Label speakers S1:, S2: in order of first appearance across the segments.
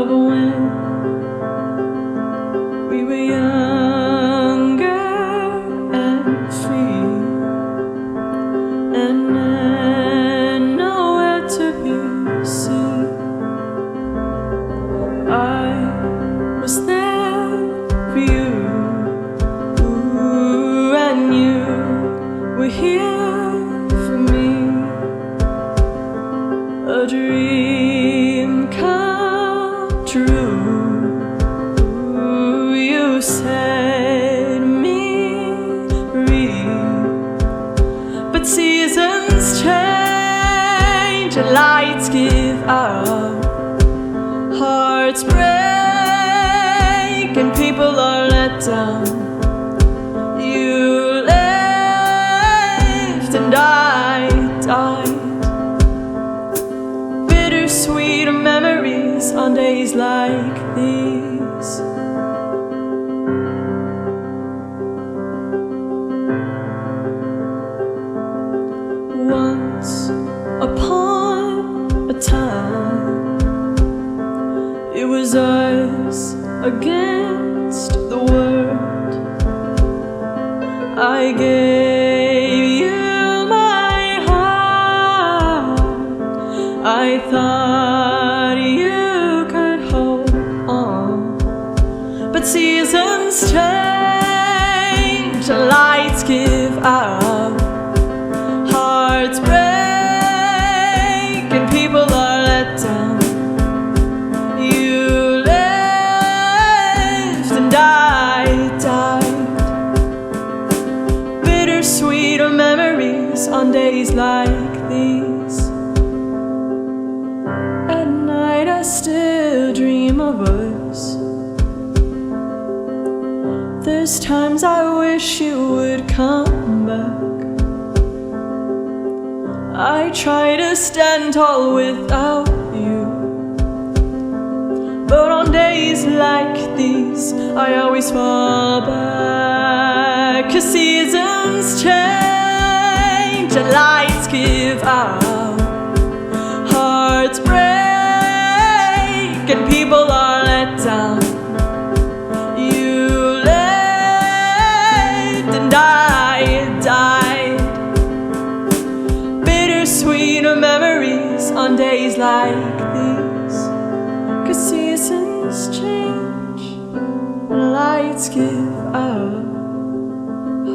S1: of when we were younger and free, and then nowhere to be seen. I was there for you, and you were here for me. A dream come true. You set me free, but seasons change and lights give out. Hearts break and people are let down. You lived and I died. Bittersweet memories on days like these. Once upon a time, it was us against the world. I gave you my heart. I thought you could hold on, but seasons change and lights give out. Hearts break and people are let down. You lived and I died. Bittersweet memories on days like these. At night I still dream of us. There's times I wish you would come back. I try to stand tall without you, but on days like these I always fall back. 'Cause seasons change and lights give out. Hearts break and people are let down. You lived and I died. Bittersweet memories on days like these. 'Cause seasons change and lights give out.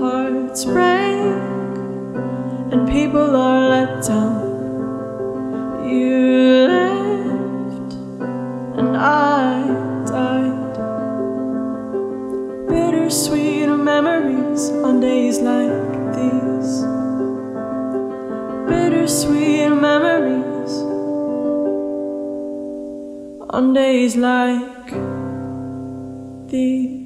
S1: Hearts break and people are let down. You lived and I died. Bittersweet memories on days like these. Bittersweet memories on days like these.